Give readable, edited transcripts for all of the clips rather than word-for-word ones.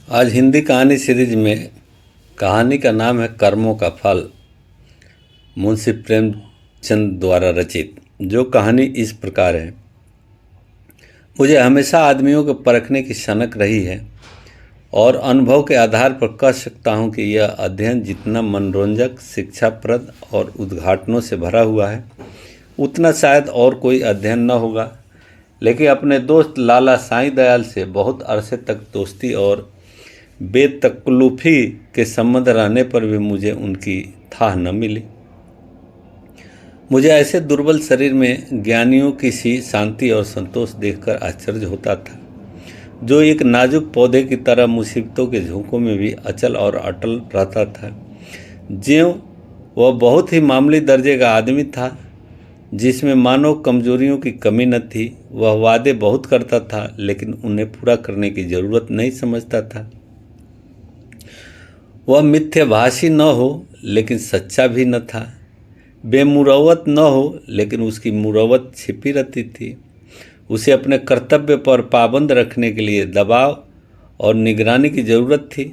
आज हिंदी कहानी सीरीज में कहानी का नाम है कर्मों का फल, मुंशी प्रेमचंद द्वारा रचित। जो कहानी इस प्रकार है। मुझे हमेशा आदमियों को परखने की सनक रही है और अनुभव के आधार पर कह सकता हूँ कि यह अध्ययन जितना मनोरंजक, शिक्षाप्रद और उद्घाटनों से भरा हुआ है, उतना शायद और कोई अध्ययन न होगा। लेकिन अपने दोस्त लाला साईं दयाल से बहुत अरसे तक दोस्ती और बेतकल्लुफ़ी के संबंध रहने पर भी मुझे उनकी थाह न मिली। मुझे ऐसे दुर्बल शरीर में ज्ञानियों की सी शांति और संतोष देखकर आश्चर्य होता था, जो एक नाजुक पौधे की तरह मुसीबतों के झोंकों में भी अचल और अटल रहता था। ज्यों वह बहुत ही मामूली दर्जे का आदमी था, जिसमें मानव कमजोरियों की कमी न थी। वह वादे बहुत करता था, लेकिन उन्हें पूरा करने की जरूरत नहीं समझता था। वह मिथ्याभाषी न हो, लेकिन सच्चा भी न था। बेमुरवत न हो, लेकिन उसकी मुरवत छिपी रहती थी। उसे अपने कर्तव्य पर पाबंद रखने के लिए दबाव और निगरानी की ज़रूरत थी।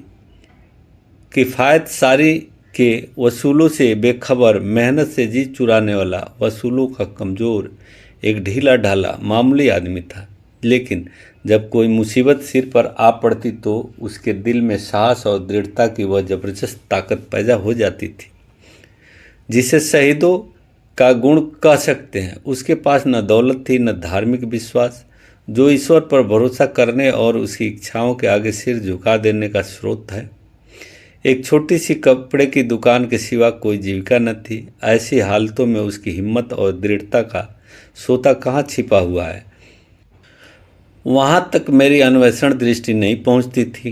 किफ़ायत सारी के वसूलों से बेखबर, मेहनत से जी चुराने वाला, वसूलों का कमज़ोर, एक ढीला ढाला मामूली आदमी था। लेकिन जब कोई मुसीबत सिर पर आ पड़ती तो उसके दिल में साहस और दृढ़ता की वह जबरदस्त ताकत पैदा हो जाती थी, जिसे शहीदों का गुण कह सकते हैं। उसके पास न दौलत थी, न धार्मिक विश्वास, जो ईश्वर पर भरोसा करने और उसकी इच्छाओं के आगे सिर झुका देने का स्रोत है। एक छोटी सी कपड़े की दुकान के सिवा कोई जीविका न थी। ऐसी हालतों में उसकी हिम्मत और दृढ़ता का सोता कहाँ छिपा हुआ है, वहाँ तक मेरी अन्वेषण दृष्टि नहीं पहुँचती थी।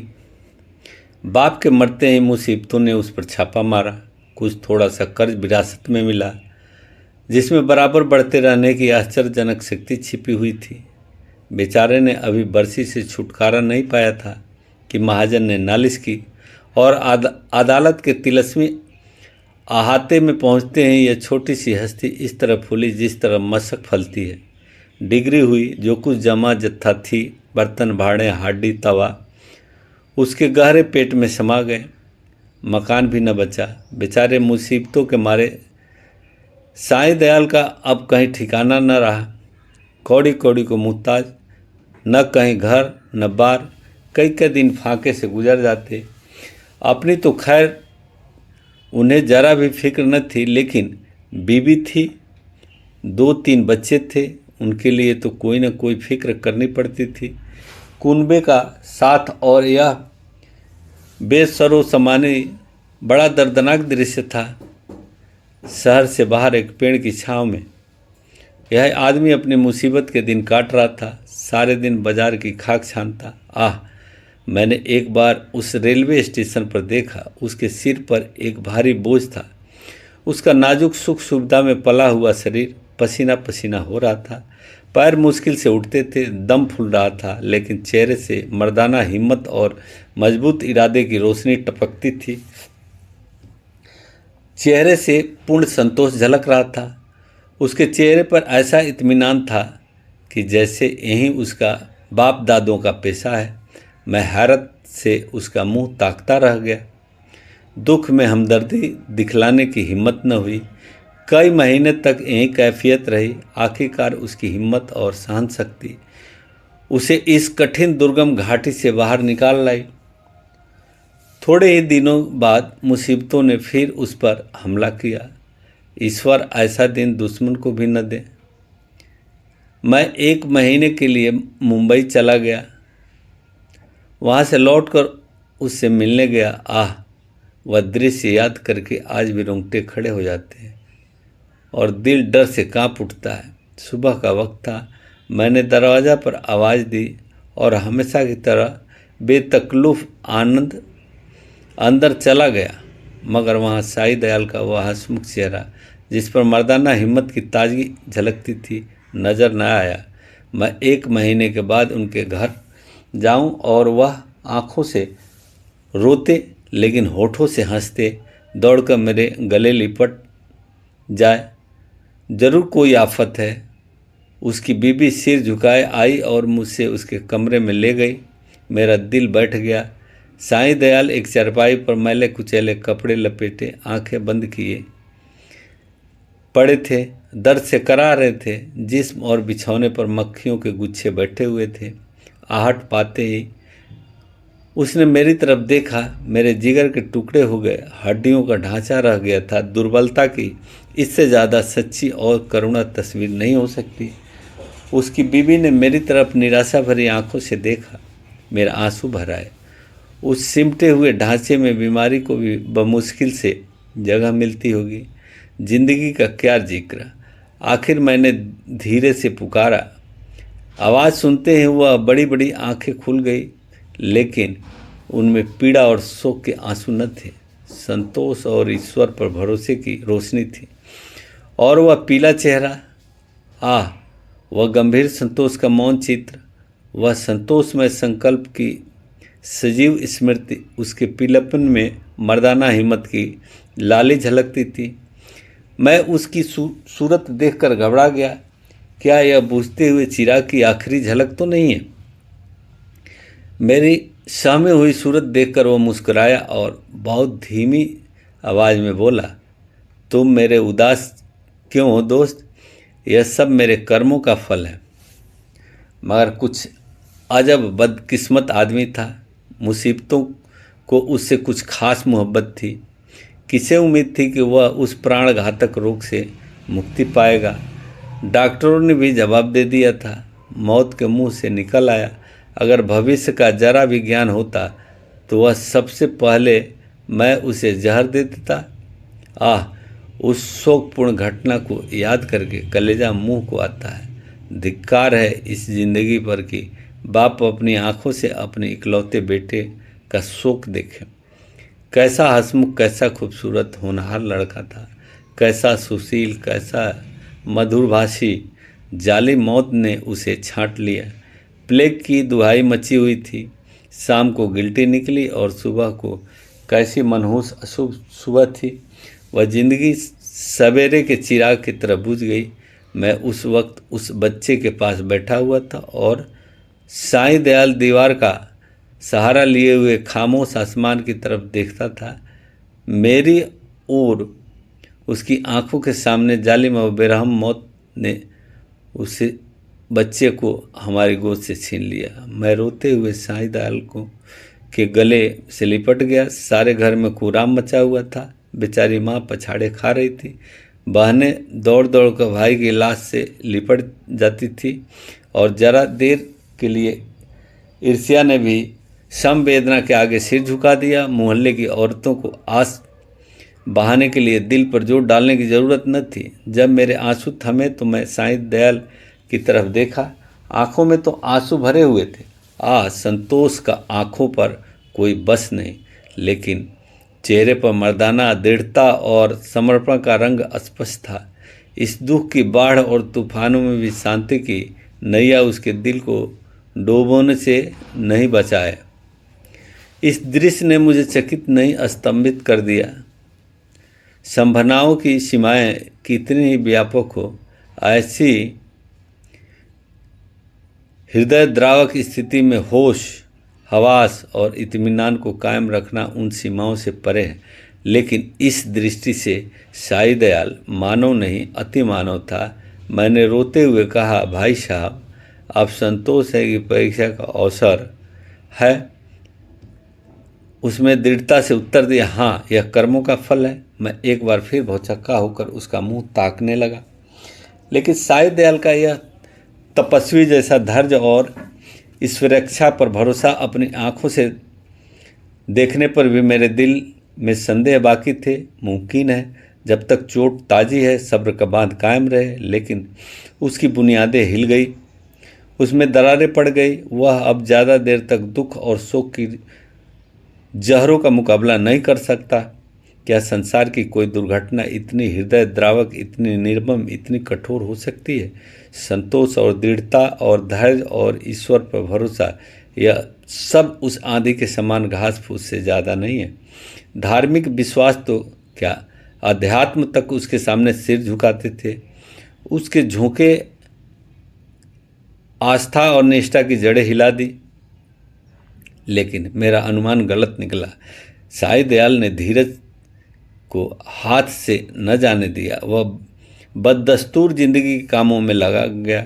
बाप के मरते ही मुसीबतों ने उस पर छापा मारा। कुछ थोड़ा सा कर्ज विरासत में मिला, जिसमें बराबर बढ़ते रहने की आश्चर्यजनक शक्ति छिपी हुई थी। बेचारे ने अभी बरसी से छुटकारा नहीं पाया था कि महाजन ने नालिश की और अदालत के तिलस्मी अहाते में पहुँचते ही यह छोटी सी हस्ती इस तरह फूली जिस तरह मशक फलती है। डिग्री हुई। जो कुछ जमा जत्था थी, बर्तन भाड़े, हाडी, तवा, उसके गहरे पेट में समा गए। मकान भी न बचा। बेचारे मुसीबतों के मारे साईं दयाल का अब कहीं ठिकाना न रहा। कौड़ी कौड़ी को मुहताज, न कहीं घर न बार। कई कई दिन फाके से गुजर जाते। अपनी तो खैर उन्हें जरा भी फिक्र न थी, लेकिन बीवी थी, 2-3 बच्चे थे, उनके लिए तो कोई न कोई फिक्र करनी पड़ती थी। कुनबे का साथ और यह बेसरो समाने बड़ा दर्दनाक दृश्य था। शहर से बाहर एक पेड़ की छांव में यह आदमी अपनी मुसीबत के दिन काट रहा था। सारे दिन बाजार की खाक छानता। मैंने एक बार उस रेलवे स्टेशन पर देखा। उसके सिर पर एक भारी बोझ था। उसका नाजुक सुख सुविधा में पला हुआ शरीर पसीना पसीना हो रहा था। पैर मुश्किल से उठते थे, दम फूल रहा था, लेकिन चेहरे से मर्दाना हिम्मत और मजबूत इरादे की रोशनी टपकती थी। चेहरे से पूर्ण संतोष झलक रहा था। उसके चेहरे पर ऐसा इत्मीनान था कि जैसे यही उसका बाप दादों का पेशा है। मैं हैरत से उसका मुंह ताकता रह गया। दुख में हमदर्दी दिखलाने की हिम्मत न हुई। कई महीने तक यही कैफियत रही। आखिरकार उसकी हिम्मत और सहन शक्ति उसे इस कठिन दुर्गम घाटी से बाहर निकाल लाई। थोड़े ही दिनों बाद मुसीबतों ने फिर उस पर हमला किया। ईश्वर ऐसा दिन दुश्मन को भी न दे। मैं 1 महीने के लिए मुंबई चला गया। वहाँ से लौटकर उससे मिलने गया। वह दृश्य याद करके आज भी रोंगटे खड़े हो जाते हैं और दिल डर से कांप उठता है। सुबह का वक्त था। मैंने दरवाज़ा पर आवाज़ दी और हमेशा की तरह बेतकल्लुफ़ आनंद अंदर चला गया, मगर वहाँ साईं दयाल का वह हंसमुख चेहरा, जिस पर मर्दाना हिम्मत की ताजगी झलकती थी, नज़र न आया। मैं 1 महीने के बाद उनके घर जाऊं और वह आँखों से रोते लेकिन होठों से हंसते दौड़कर मेरे गले लिपट जाए। जरूर कोई आफत है। उसकी बीबी सिर झुकाए आई और मुझसे उसके कमरे में ले गई। मेरा दिल बैठ गया। साईं दयाल एक चारपाई पर मैले कुचैले कपड़े लपेटे आंखें बंद किए पड़े थे। दर्द से करा रहे थे। जिस्म और बिछौने पर मक्खियों के गुच्छे बैठे हुए थे। आहट पाते ही उसने मेरी तरफ देखा। मेरे जिगर के टुकड़े हो गए। हड्डियों का ढांचा रह गया था। दुर्बलता की इससे ज़्यादा सच्ची और करुणा तस्वीर नहीं हो सकती। उसकी बीवी ने मेरी तरफ निराशा भरी आंखों से देखा। मेरा आंसू भर आए। उस सिमटे हुए ढांचे में बीमारी को भी बमुश्किल से जगह मिलती होगी। जिंदगी का क्या जिक्र। आखिर मैंने धीरे से पुकारा। आवाज़ सुनते ही वह बड़ी बड़ी आंखें खुल गई, लेकिन उनमें पीड़ा और शोक के आंसू न थे। संतोष और ईश्वर पर भरोसे की रोशनी थी। और वह पीला चेहरा, आह, वह गंभीर संतोष का मौन चित्र, वह संतोषमय संकल्प की सजीव स्मृति। उसके पीलापन में मर्दाना हिम्मत की लाली झलकती थी। मैं उसकी सूरत देखकर घबरा गया। क्या यह बुझते हुए चिराग की आखिरी झलक तो नहीं है? मेरी सहमी हुई सूरत देखकर वह मुस्कुराया और बहुत धीमी आवाज़ में बोला, तुम मेरे उदास क्यों हो दोस्त? यह सब मेरे कर्मों का फल है। मगर कुछ अजब बदकिस्मत आदमी था। मुसीबतों को उससे कुछ खास मोहब्बत थी। किसे उम्मीद थी कि वह उस प्राण घातक रोग से मुक्ति पाएगा? डॉक्टरों ने भी जवाब दे दिया था। मौत के मुंह से निकल आया। अगर भविष्य का जरा भी ज्ञान होता तो वह सबसे पहले मैं उसे जहर दे देता। आह, उस शोकपूर्ण घटना को याद करके कलेजा मुंह को आता है। धिक्कार है इस जिंदगी पर कि बाप अपनी आंखों से अपने इकलौते बेटे का शोक देखे। कैसा हंसमुख, कैसा खूबसूरत होनहार लड़का था, कैसा सुशील, कैसा मधुरभाषी। जाली मौत ने उसे छांट लिया। प्लेग की दुहाई मची हुई थी। शाम को गिल्टी निकली और सुबह को कैसी मनहूस अशुभ सुबह थी। वह जिंदगी सवेरे के चिराग की तरह बुझ गई। मैं उस वक्त उस बच्चे के पास बैठा हुआ था और साईं दयाल दीवार का सहारा लिए हुए खामोश आसमान की तरफ देखता था। मेरी ओर उसकी आंखों के सामने जालिम और बेरहम मौत ने उसे बच्चे को हमारी गोद से छीन लिया। मैं रोते हुए साईं दयाल को के गले से लिपट गया। सारे घर में कोहराम मचा हुआ था। बेचारी माँ पछाड़े खा रही थी। बहनें दौड़ दौड़ कर भाई की लाश से लिपट जाती थी और जरा देर के लिए ईर्ष्या ने भी संवेदना के आगे सिर झुका दिया। मोहल्ले की औरतों को आस बहाने के लिए दिल पर जोर डालने की ज़रूरत न थी। जब मेरे आंसू थमे तो मैं साईं दयाल की तरफ देखा। आंखों में तो आंसू भरे हुए थे। संतोष का आंखों पर कोई बस नहीं, लेकिन चेहरे पर मर्दाना दृढ़ता और समर्पण का रंग स्पष्ट था। इस दुख की बाढ़ और तूफानों में भी शांति की नैया उसके दिल को डूबोने से नहीं बचाए। इस दृश्य ने मुझे चकित नहीं, स्तंभित कर दिया। संभावनाओं की सीमाएं कितनी ही व्यापक हो, ऐसी हृदय द्रावक स्थिति में होश, हवास और इत्मीनान को कायम रखना उन सीमाओं से परे है। लेकिन इस दृष्टि से साईं दयाल मानव नहीं, अति मानव था। मैंने रोते हुए कहा, भाई साहब, आप संतोष है कि परीक्षा का अवसर है? उसमें दृढ़ता से उत्तर दिया, हाँ, यह कर्मों का फल है। मैं एक बार फिर भौचक्का होकर उसका मुंह ताकने लगा। लेकिन साईं दयाल का यह तपस्वी जैसा धैर्य और ईश्वरेच्छा पर भरोसा अपनी आंखों से देखने पर भी मेरे दिल में संदेह बाकी थे। मुमकिन है जब तक चोट ताज़ी है सब्र का बांध कायम रहे, लेकिन उसकी बुनियादें हिल गई, उसमें दरारें पड़ गई। वह अब ज़्यादा देर तक दुख और शोक की जहरों का मुकाबला नहीं कर सकता। क्या संसार की कोई दुर्घटना इतनी हृदय द्रावक, इतनी निर्मम, इतनी कठोर हो सकती है? संतोष और दृढ़ता और धैर्य और ईश्वर पर भरोसा, यह सब उस आंधी के समान घास फूस से ज़्यादा नहीं है। धार्मिक विश्वास तो क्या, अध्यात्म तक उसके सामने सिर झुकाते थे। उसके झोंके आस्था और निष्ठा की जड़ें हिला दी। लेकिन मेरा अनुमान गलत निकला। साईं दयाल ने धीरज को हाथ से न जाने दिया। वह बददस्तूर जिंदगी के कामों में लगा गया।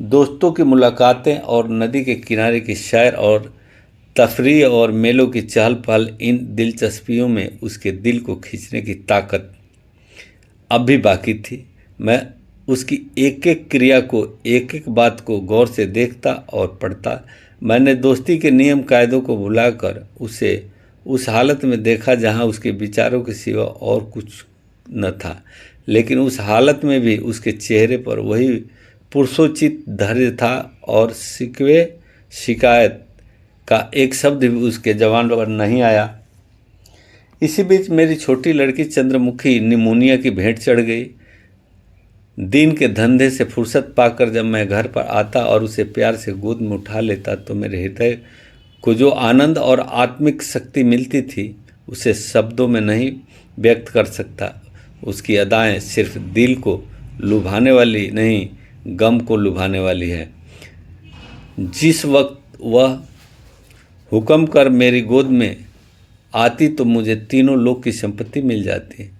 दोस्तों की मुलाकातें और नदी के किनारे की सैर और तफरीह और मेलों की चहल पहल, इन दिलचस्पियों में उसके दिल को खींचने की ताकत अब भी बाकी थी। मैं उसकी एक एक क्रिया को, एक एक बात को गौर से देखता और पढ़ता। मैंने दोस्ती के नियम कायदों को भुलाकर उसे उस हालत में देखा जहां उसके विचारों के सिवा और कुछ न था, लेकिन उस हालत में भी उसके चेहरे पर वही पुरुषोचित धैर्य था और शिकवे शिकायत का एक शब्द भी उसके जबान पर नहीं आया। इसी बीच मेरी छोटी लड़की चंद्रमुखी निमोनिया की भेंट चढ़ गई। दिन के धंधे से फुर्सत पाकर जब मैं घर पर आता और उसे प्यार से गोद में उठा लेता तो मेरे हृदय को जो आनंद और आत्मिक शक्ति मिलती थी उसे शब्दों में नहीं व्यक्त कर सकता। उसकी अदाएं सिर्फ दिल को लुभाने वाली नहीं, गम को लुभाने वाली है। जिस वक्त वह हुक्म कर मेरी गोद में आती तो मुझे तीनों लोक की संपत्ति मिल जाती।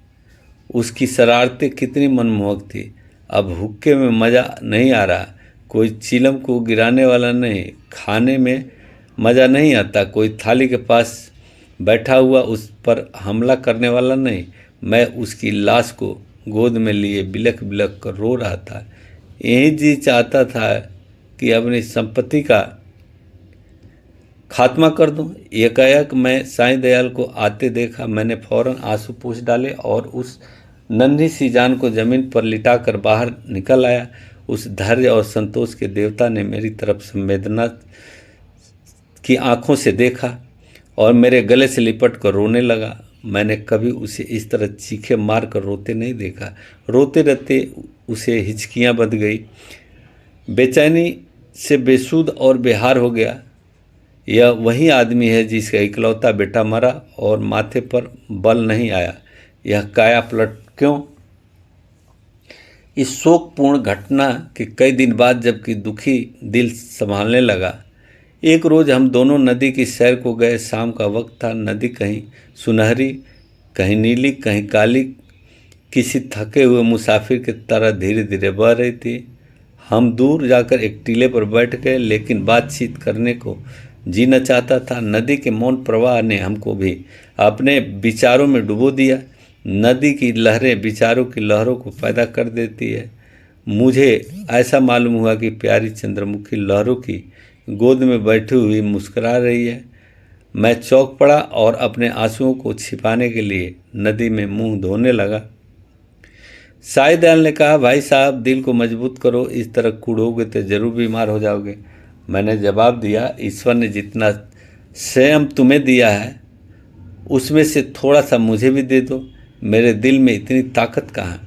उसकी शरारतें कितनी मनमोहक थी। अब हुक्के में मज़ा नहीं आ रहा, कोई चिलम को गिराने वाला नहीं, खाने में मज़ा नहीं आता, कोई थाली के पास बैठा हुआ उस पर हमला करने वाला नहीं। मैं उसकी लाश को गोद में लिए बिलख बिलख कर रो रहा था। यही जी चाहता था कि अपनी संपत्ति का खात्मा कर दूं। एकाएक मैं साईं दयाल को आते देखा। मैंने फौरन आंसू पोंछ डाले और उस नन्ही सी जान को जमीन पर लिटाकर बाहर निकल आया। उस धैर्य और संतोष के देवता ने मेरी तरफ संवेदना की आंखों से देखा और मेरे गले से लिपट कर रोने लगा। मैंने कभी उसे इस तरह चीखे मार कर रोते नहीं देखा। रोते रहते उसे हिचकियाँ बंध गई, बेचैनी से बेसुध और बेहार हो गया। यह वही आदमी है जिसका इकलौता बेटा मरा और माथे पर बल नहीं आया। यह काया पलट क्यों? इस शोकपूर्ण घटना के कई दिन बाद जबकि दुखी दिल संभालने लगा, एक रोज़ हम दोनों नदी की सैर को गए। शाम का वक्त था। नदी कहीं सुनहरी, कहीं नीली, कहीं काली, किसी थके हुए मुसाफिर की तरह धीरे धीरे बह रही थी। हम दूर जाकर एक टीले पर बैठ गए, लेकिन बातचीत करने को जी न चाहता था। नदी के मौन प्रवाह ने हमको भी अपने विचारों में डुबो दिया। नदी की लहरें विचारों की लहरों को पैदा कर देती है। मुझे ऐसा मालूम हुआ कि प्यारी चंद्रमुखी लहरों की गोद में बैठी हुई मुस्कुरा रही है। मैं चौंक पड़ा और अपने आंसुओं को छिपाने के लिए नदी में मुंह धोने लगा। साईं दयाल ने कहा, भाई साहब, दिल को मजबूत करो, इस तरह कूदोगे तो जरूर बीमार हो जाओगे। मैंने जवाब दिया, ईश्वर ने जितना संयम तुम्हें दिया है उसमें से थोड़ा सा मुझे भी दे दो। मेरे दिल में इतनी ताकत कहाँ?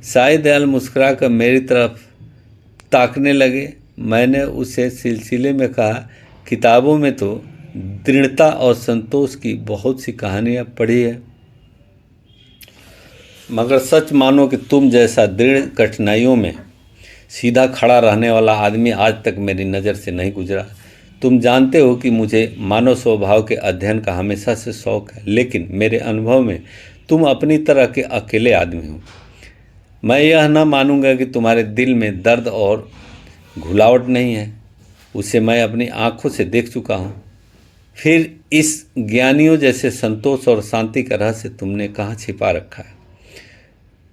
साईं दयाल मुस्कुराकर मेरी तरफ ताकने लगे। मैंने उसे सिलसिले में कहा, किताबों में तो दृढ़ता और संतोष की बहुत सी कहानियाँ पढ़ी है, मगर सच मानो कि तुम जैसा दृढ़ कठिनाइयों में सीधा खड़ा रहने वाला आदमी आज तक मेरी नज़र से नहीं गुजरा। तुम जानते हो कि मुझे मानव स्वभाव के अध्ययन का हमेशा से शौक़ है, लेकिन मेरे अनुभव में तुम अपनी तरह के अकेले आदमी हो। मैं यह न मानूंगा कि तुम्हारे दिल में दर्द और घुलावट नहीं है, उसे मैं अपनी आँखों से देख चुका हूँ। फिर इस ज्ञानियों जैसे संतोष और शांति का रहस्य तुमने कहाँ छिपा रखा है?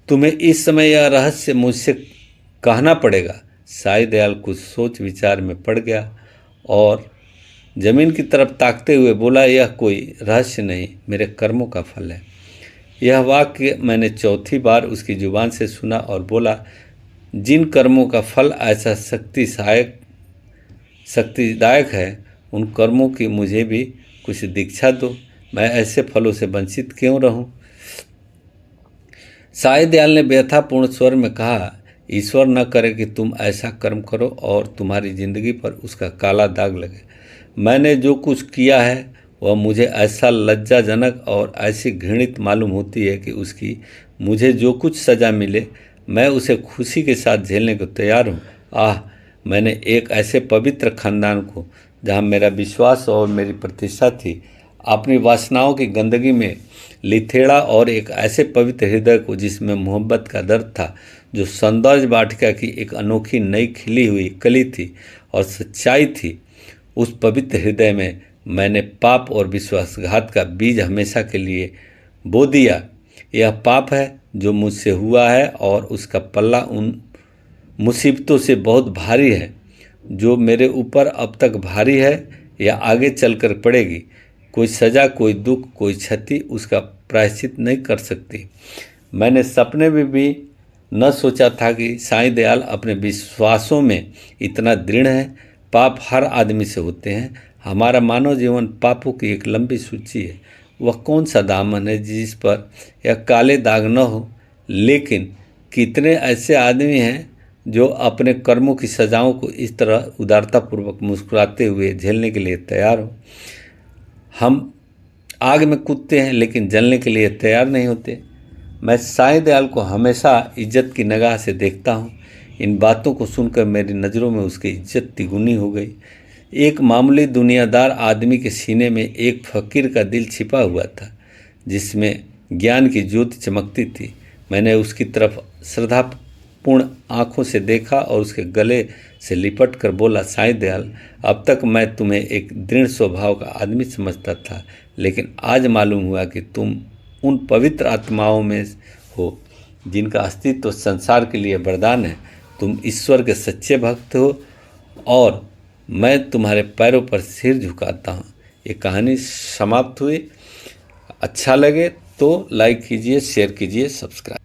तुम्हें इस समय यह रहस्य मुझसे कहना पड़ेगा। साईं दयाल कुछ सोच विचार में पड़ गया और जमीन की तरफ ताकते हुए बोला, यह कोई रहस्य नहीं, मेरे कर्मों का फल है। यह वाक्य मैंने चौथी बार उसकी जुबान से सुना और बोला, जिन कर्मों का फल ऐसा शक्तिदायक है, उन कर्मों की मुझे भी कुछ दीक्षा दो। मैं ऐसे फलों से वंचित क्यों रहूं? साईं दयाल ने व्यथापूर्ण स्वर में कहा, ईश्वर न करे कि तुम ऐसा कर्म करो और तुम्हारी जिंदगी पर उसका काला दाग लगे। मैंने जो कुछ किया है वह मुझे ऐसा लज्जाजनक और ऐसी घृणित मालूम होती है कि उसकी मुझे जो कुछ सज़ा मिले मैं उसे खुशी के साथ झेलने को तैयार हूँ। आह, मैंने एक ऐसे पवित्र खानदान को जहाँ मेरा विश्वास और मेरी प्रतिष्ठा थी, अपनी वासनाओं की गंदगी में लिथेड़ा और एक ऐसे पवित्र हृदय को जिसमें मोहब्बत का दर्द था, जो सौंदर्य वाटिका की एक अनोखी नई खिली हुई कली थी और सच्चाई थी, उस पवित्र हृदय में मैंने पाप और विश्वासघात का बीज हमेशा के लिए बो दिया। यह पाप है जो मुझसे हुआ है और उसका पल्ला उन मुसीबतों से बहुत भारी है जो मेरे ऊपर अब तक भारी है या आगे चलकर पड़ेगी। कोई सज़ा, कोई दुख, कोई क्षति उसका प्रायश्चित नहीं कर सकती। मैंने सपने में भी न सोचा था कि साईं दयाल अपने विश्वासों में इतना दृढ़ है। पाप हर आदमी से होते हैं। हमारा मानव जीवन पापों की एक लंबी सूची है। वह कौन सा दामन है जिस पर यह काले दाग न हो, लेकिन कितने ऐसे आदमी हैं जो अपने कर्मों की सजाओं को इस तरह उदारतापूर्वक मुस्कुराते हुए झेलने के लिए तैयार हो। हम आग में कूदते हैं लेकिन जलने के लिए तैयार नहीं होते। मैं साईं दयाल को हमेशा इज्जत की निगाह से देखता हूँ। इन बातों को सुनकर मेरी नज़रों में उसकी इज्जत तिगुनी हो गई। एक मामूली दुनियादार आदमी के सीने में एक फ़कीर का दिल छिपा हुआ था, जिसमें ज्ञान की ज्योति चमकती थी। मैंने उसकी तरफ श्रद्धापूर्ण आँखों से देखा और उसके गले से लिपट कर बोला, साईं दयाल, अब तक मैं तुम्हें एक दृढ़ स्वभाव का आदमी समझता था, लेकिन आज मालूम हुआ कि तुम उन पवित्र आत्माओं में हो जिनका अस्तित्व संसार के लिए वरदान है। तुम ईश्वर के सच्चे भक्त हो और मैं तुम्हारे पैरों पर सिर झुकाता हूँ। ये कहानी समाप्त हुई। अच्छा लगे तो लाइक कीजिए, शेयर कीजिए, सब्सक्राइब।